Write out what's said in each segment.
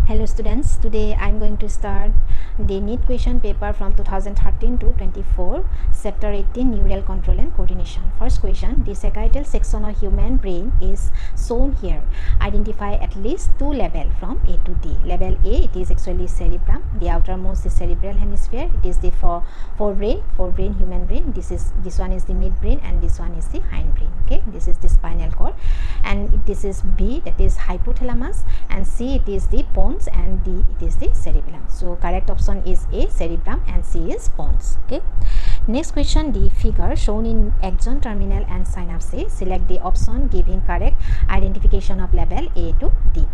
Hello students, today I am going to start the NEET question paper from 2013 to 24, chapter 18, neural control and coordination. First question, the sagittal section of human brain is shown here. Identify at least two levels from A to D. Level A, it is actually cerebrum, the outermost is cerebral hemisphere. It is the forebrain, human brain. This one is the midbrain and this one is the hindbrain. Okay, this is the spinal cord, and this is B, that is hypothalamus, and C, it is the pons, and D, it is the cerebellum. So correct option is A, cerebrum, and C is pons. Okay. Next question, the figure shown in axon, terminal and synapse. Select the option giving correct identification of level A to D.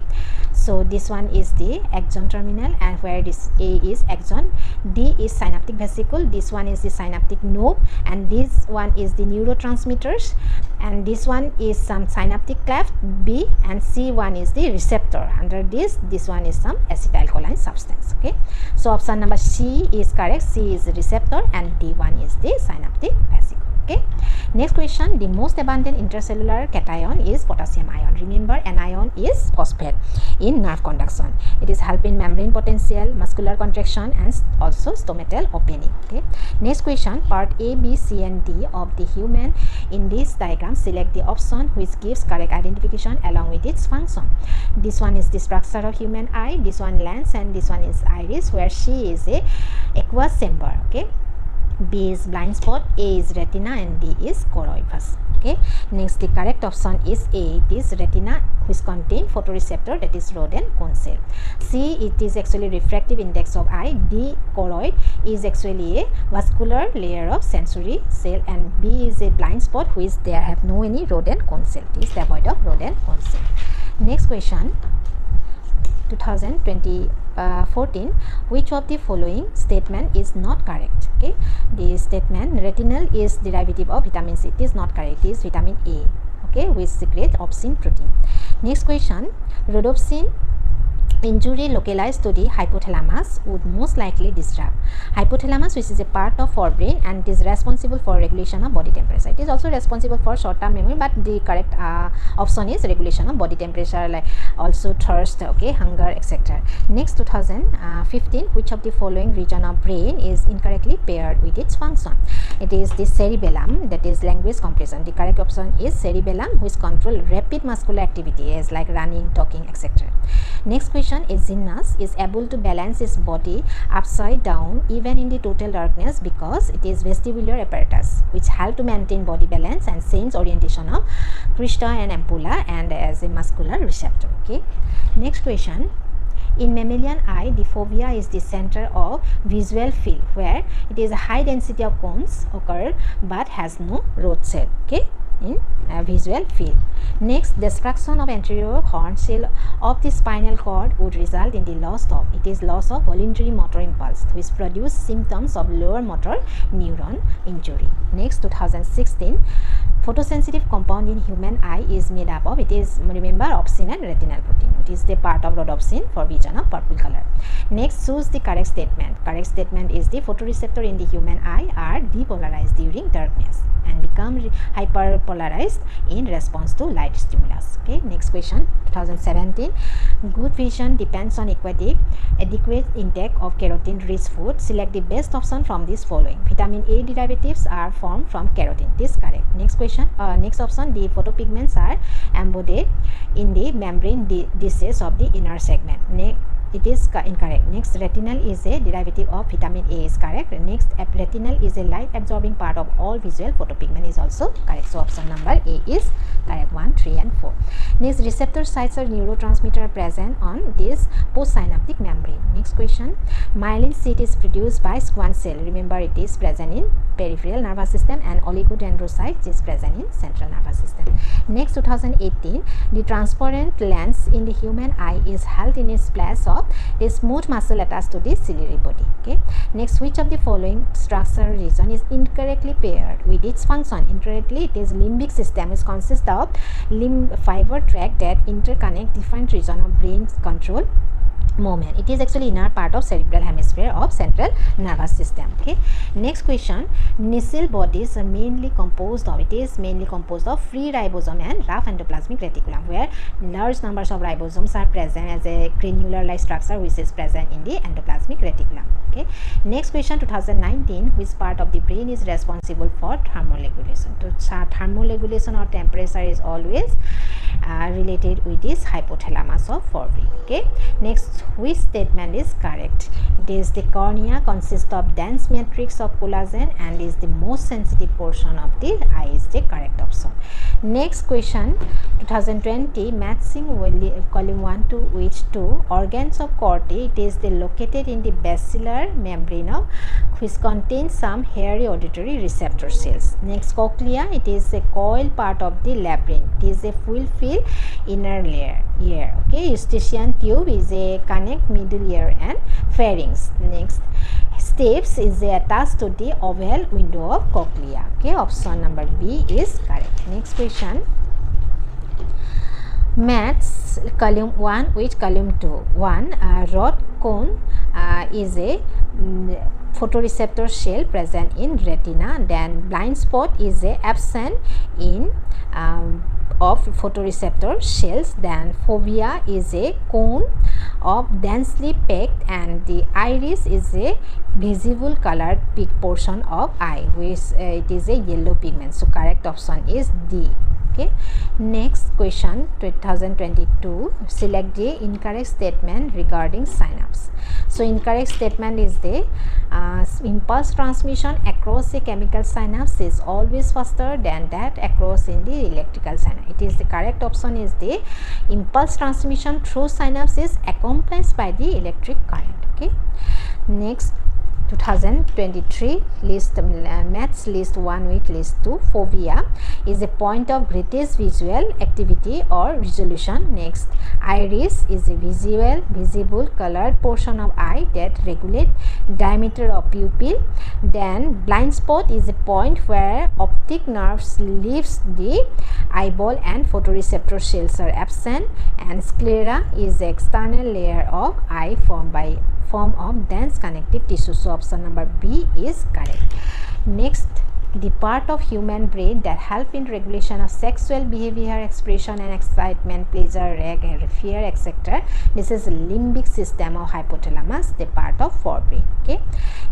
So this one is the axon terminal, and where this A is axon, D is synaptic vesicle, this one is the synaptic node, and this one is the neurotransmitters, and this one is some synaptic cleft B, and C1 is the receptor. Under this one is some acetylcholine substance. Okay, so option number C is correct. C is the receptor and D1 is the synaptic vesicle. Okay. Next question, the most abundant intracellular cation is potassium ion. Remember, anion is phosphate in nerve conduction. It is help in membrane potential, muscular contraction, and also stomatal opening. Okay. Next question, part A, B, C, and D of the human. In this diagram, select the option which gives correct identification along with its function. This one is the structure of human eye, this one lens, and this one is iris, where C is a aqueous chamber. Okay. B is blind spot, A is retina, and D is choroid vas. Okay. Next, the correct option is A. It is retina which contain photoreceptor, that is rod and cone cell. C, it is actually refractive index of eye. D, choroid, is actually a vascular layer of sensory cell, and B is a blind spot which there have no any rod and cone cell. It is devoid of rod and cone cell. Next question, 2014, which of the following statement is not correct? Okay, the statement retinal is derivative of vitamin C. It is not correct. It is vitamin A. Okay, which secretes opsin protein. Next question, rhodopsin injury localized to the hypothalamus would most likely disrupt hypothalamus, which is a part of forebrain, and it is responsible for regulation of body temperature. It is also responsible for short-term memory, but the correct option is regulation of body temperature, like also thirst, okay, hunger, etc. Next, 2015, which of the following region of brain is incorrectly paired with its function? It is the cerebellum, that is language comprehension. The correct option is cerebellum, which control rapid muscular activity as like running, talking, etc. Next question, a gymnast is able to balance his body upside down even in the total darkness because it is vestibular apparatus which help to maintain body balance and sense orientation of crista and ampulla, and as a muscular receptor. Okay. Next question, in mammalian eye, the fovea is the center of visual field where it is a high density of cones occur but has no rod cell. Okay, in visual field. Next, destruction of anterior horn cell of the spinal cord would result in the loss of voluntary motor impulse, which produce symptoms of lower motor neuron injury. Next, 2016, photosensitive compound in human eye is made up of, it is, remember, opsin and retinal protein. It is the part of rhodopsin for vision of purple color. Next, choose the correct statement. Correct statement is the photoreceptor in the human eye are depolarized during darkness and become hyperpolarized in response to light stimulus. Okay. Next question, 2017, good vision depends on adequate intake of carotene rich food. Select the best option from this following. Vitamin A derivatives are formed from carotene. This is correct. Next question, next option, the photopigments are embodied in the membrane dishes of the inner segment. It is incorrect. Next, retinal is a derivative of vitamin A is correct. Next, retinal is a light absorbing part of all visual photopigment is also correct. So option number A is correct. 1, 3, and 4. Next, receptor sites or neurotransmitter present on this postsynaptic membrane. Next question, myelin sheath is produced by squamous cell. Remember, it is present in peripheral nervous system, and oligodendrocyte is present in central nervous system. Next, 2018, the transparent lens in the human eye is held in its place of a smooth muscle attached to the ciliary body. Okay. Next, which of the following structural region is incorrectly paired with its function? Incorrectly, it is limbic system, which consists of limb fiber tract that interconnect different regions of brain control movement. It is actually inner part of cerebral hemisphere of central nervous system. Okay, next question. Nissl bodies are mainly composed of, it is mainly composed of free ribosome and rough endoplasmic reticulum, where large numbers of ribosomes are present as a granular like structure which is present in the endoplasmic reticulum. Okay, next question. 2019, which part of the brain is responsible for thermoregulation? So thermoregulation or temperature is always related with this hypothalamus of forebrain. Okay, next, which statement is correct? It is the cornea consists of dense matrix of collagen and is the most sensitive portion of the eye is the correct option. Next question. 2020, matching column 1 to which 2 organs of corti? It is the located in the basilar membrane of which contains some hairy auditory receptor cells. Next, cochlea, it is a coil part of the labyrinth. It is a full-fill inner layer. Okay, eustachian tube is a connect middle ear and pharynx. Next, stapes is attached to the oval window of cochlea. Okay, option number B is correct. Next question. Match column 1 with column 2. 1. Rod cone is a photoreceptor shell present in retina. Then blind spot is a absent in of photoreceptor shells. Then fovea is a cone of densely packed, and the iris is a visible colored peak portion of eye, which it is a yellow pigment. So correct option is D. Okay, next question. 2022, select the incorrect statement regarding synapse. So incorrect statement is the impulse transmission across a chemical synapse is always faster than that across in the electrical synapse. It is the correct option is the impulse transmission through synapse is accompanied by the electric current. Okay, next. 2023, list match list 1 with list 2. Fovea is a point of greatest visual activity or resolution. Next, iris is a visible colored portion of eye that regulate diameter of pupil. Then blind spot is a point where optic nerves leaves the eyeball and photoreceptor cells are absent. And sclera is the external layer of eye form of dense connective tissue. So option number B is correct. Next, the part of human brain that help in regulation of sexual behavior, expression and excitement, pleasure, fear, etc. This is limbic system of hypothalamus, the part of forebrain. Okay,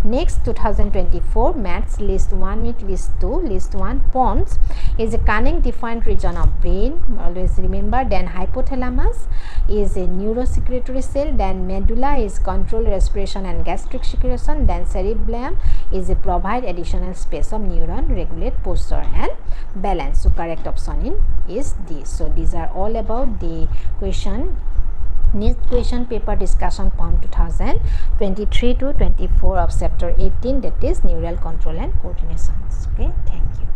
next. 2024, match list 1 with list 2. List 1, pons is a cunning defined region of brain, always remember. Then hypothalamus is a neurosecretory cell. Then medulla is control respiration and gastric secretion. Then cerebellum is a provide additional space of neuron, regulate posture and balance. So correct option is D. So these are all about the NEET question paper discussion from 2023 to 24 of chapter 18, that is neural control and coordination. Okay, thank you.